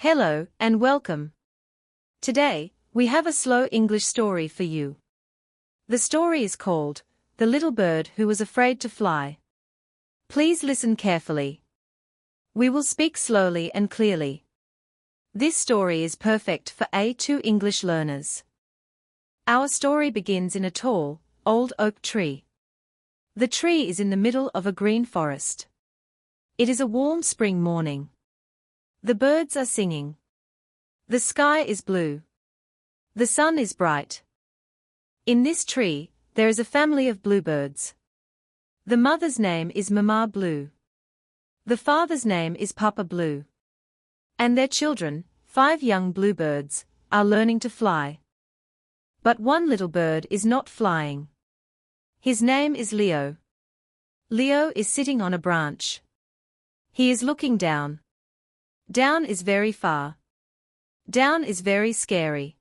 Hello and welcome. Today, we have a slow English story for you. The story is called, The Little Bird Who Was Afraid to Fly. Please listen carefully. We will speak slowly and clearly. This story is perfect for A2 English learners. Our story begins in a tall, old oak tree. The tree is in the middle of a green forest. It is a warm spring morning. The birds are singing. The sky is blue. The sun is bright. In this tree, there is a family of bluebirds. The mother's name is Mama Blue. The father's name is Papa Blue. And their children, 5 young bluebirds, are learning to fly. But one little bird is not flying. His name is Leo. Leo is sitting on a branch. He is looking down. Down is very far. Down is very scary.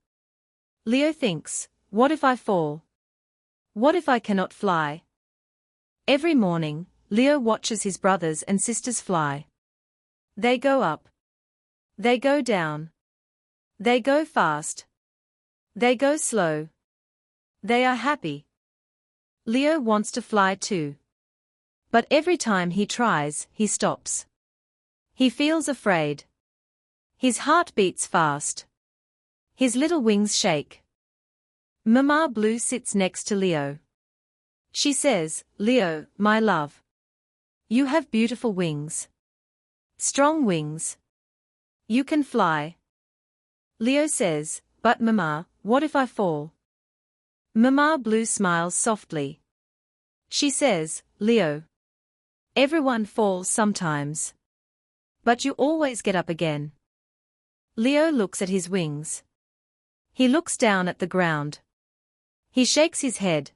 Leo thinks, what if I fall? What if I cannot fly? Every morning, Leo watches his brothers and sisters fly. They go up. They go down. They go fast. They go slow. They are happy. Leo wants to fly too. But every time he tries, he stops. He feels afraid. His heart beats fast. His little wings shake. Mama Blue sits next to Leo. She says, Leo, my love. You have beautiful wings. Strong wings. You can fly. Leo says, but Mama, what if I fall? Mama Blue smiles softly. She says, Leo. Everyone falls sometimes. But you always get up again. Leo looks at his wings. He looks down at the ground. He shakes his head.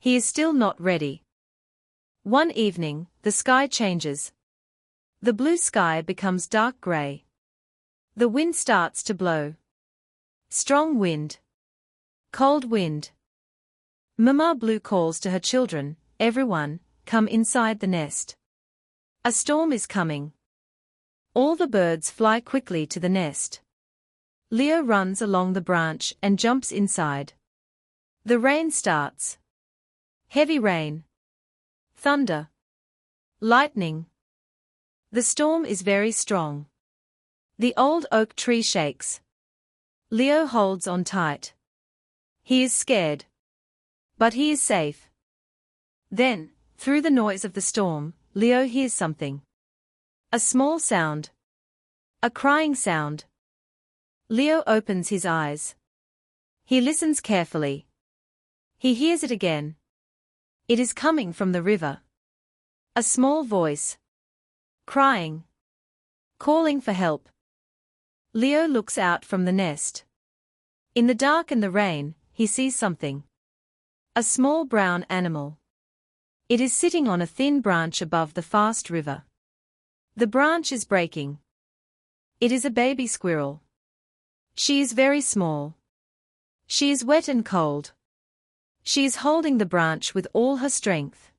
He is still not ready. One evening, the sky changes. The blue sky becomes dark gray. The wind starts to blow. Strong wind. Cold wind. Mama Blue calls to her children, everyone, come inside the nest. A storm is coming. All the birds fly quickly to the nest. Leo runs along the branch and jumps inside. The rain starts. Heavy rain. Thunder. Lightning. The storm is very strong. The old oak tree shakes. Leo holds on tight. He is scared. But he is safe. Then, through the noise of the storm, Leo hears something. A small sound. A crying sound. Leo opens his eyes. He listens carefully. He hears it again. It is coming from the river. A small voice. Crying. Calling for help. Leo looks out from the nest. In the dark and the rain, he sees something. A small brown animal. It is sitting on a thin branch above the fast river. The branch is breaking. It is a baby squirrel. She is very small. She is wet and cold. She is holding the branch with all her strength.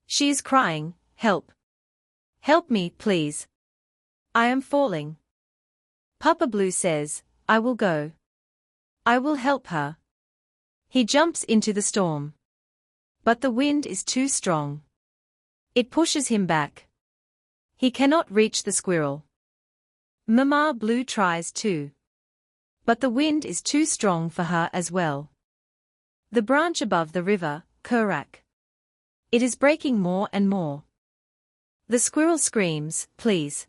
She is crying, help. Help me, please. I am falling. Papa Blue says, I will go. I will help her. He jumps into the storm. But the wind is too strong. It pushes him back. He cannot reach the squirrel. Mama Blue tries too. But the wind is too strong for her as well. The branch above the river, crack. It is breaking more and more. The squirrel screams, please.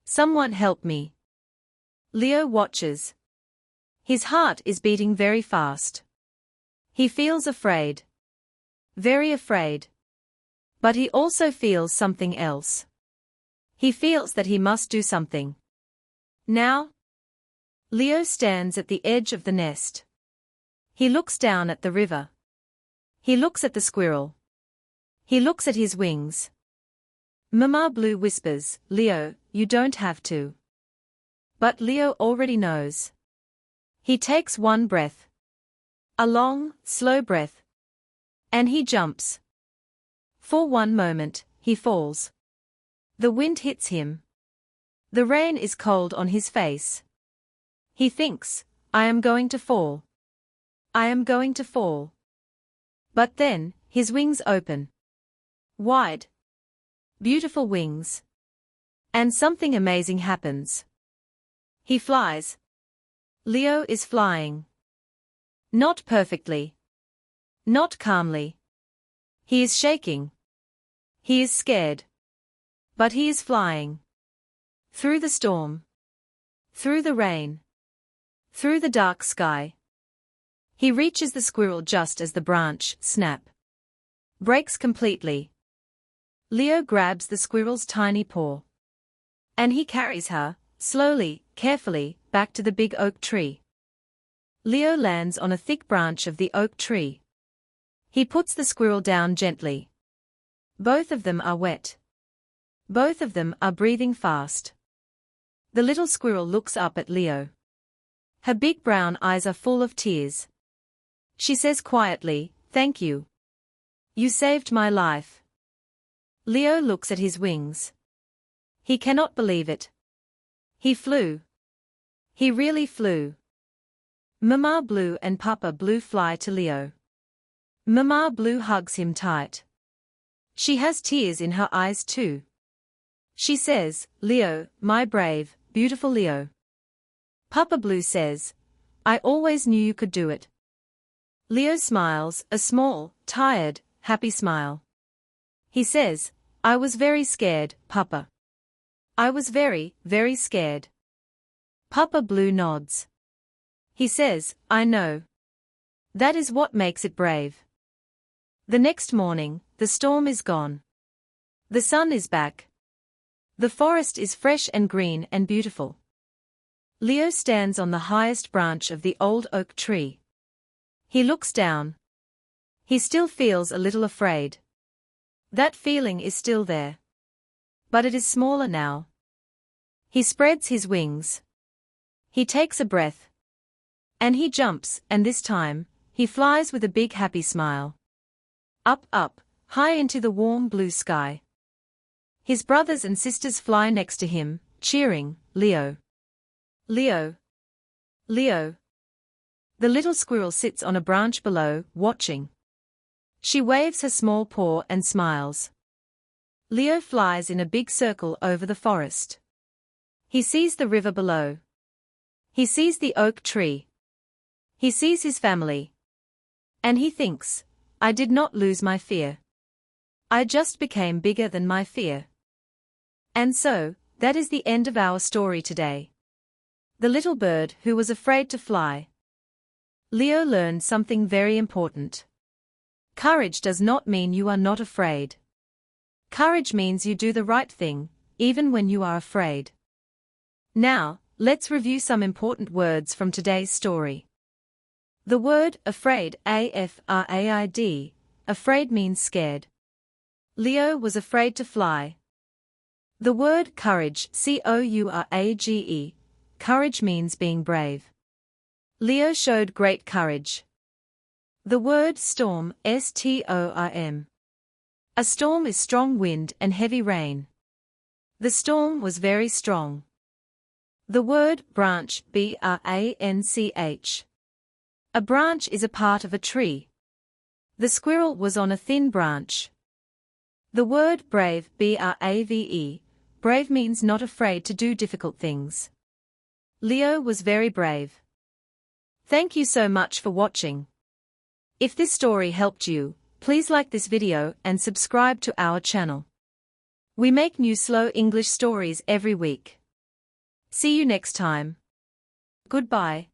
Someone help me. Leo watches. His heart is beating very fast. He feels afraid. Very afraid. But he also feels something else. He feels that he must do something. Now? Leo stands at the edge of the nest. He looks down at the river. He looks at the squirrel. He looks at his wings. Mama Blue whispers, Leo, you don't have to. But Leo already knows. He takes one breath. A long, slow breath. And he jumps. For one moment, he falls. The wind hits him. The rain is cold on his face. He thinks, I am going to fall. I am going to fall. But then, his wings open. Wide. Beautiful wings. And something amazing happens. He flies. Leo is flying. Not perfectly. Not calmly. He is shaking. He is scared. But he is flying. Through the storm. Through the rain. Through the dark sky. He reaches the squirrel just as the branch, snap, breaks completely. Leo grabs the squirrel's tiny paw. And he carries her, slowly, carefully, back to the big oak tree. Leo lands on a thick branch of the oak tree. He puts the squirrel down gently. Both of them are wet. Both of them are breathing fast. The little squirrel looks up at Leo. Her big brown eyes are full of tears. She says quietly, "Thank you. You saved my life." Leo looks at his wings. He cannot believe it. He flew. He really flew. Mama Blue and Papa Blue fly to Leo. Mama Blue hugs him tight. She has tears in her eyes too. She says, "Leo, my brave, beautiful Leo." Papa Blue says, "I always knew you could do it." Leo smiles, a small, tired, happy smile. He says, "I was very scared, Papa. I was very, very scared." Papa Blue nods. He says, "I know. That is what makes it brave." The next morning, the storm is gone. The sun is back. The forest is fresh and green and beautiful. Leo stands on the highest branch of the old oak tree. He looks down. He still feels a little afraid. That feeling is still there. But it is smaller now. He spreads his wings. He takes a breath. And he jumps, and this time, he flies with a big happy smile. Up, up, high into the warm blue sky. His brothers and sisters fly next to him, cheering, "Leo! Leo! Leo!" The little squirrel sits on a branch below, watching. She waves her small paw and smiles. Leo flies in a big circle over the forest. He sees the river below. He sees the oak tree. He sees his family. And he thinks, "I did not lose my fear. I just became bigger than my fear." And so, that is the end of our story today. The little bird who was afraid to fly. Leo learned something very important. Courage does not mean you are not afraid. Courage means you do the right thing, even when you are afraid. Now, let's review some important words from today's story. The word afraid, afraid, afraid means scared. Leo was afraid to fly. The word courage, courage, courage means being brave. Leo showed great courage. The word storm, storm. A storm is strong wind and heavy rain. The storm was very strong. The word branch, branch. A branch is a part of a tree. The squirrel was on a thin branch. The word brave, brave, brave means not afraid to do difficult things. Leo was very brave. Thank you so much for watching. If this story helped you, please like this video and subscribe to our channel. We make new slow English stories every week. See you next time. Goodbye.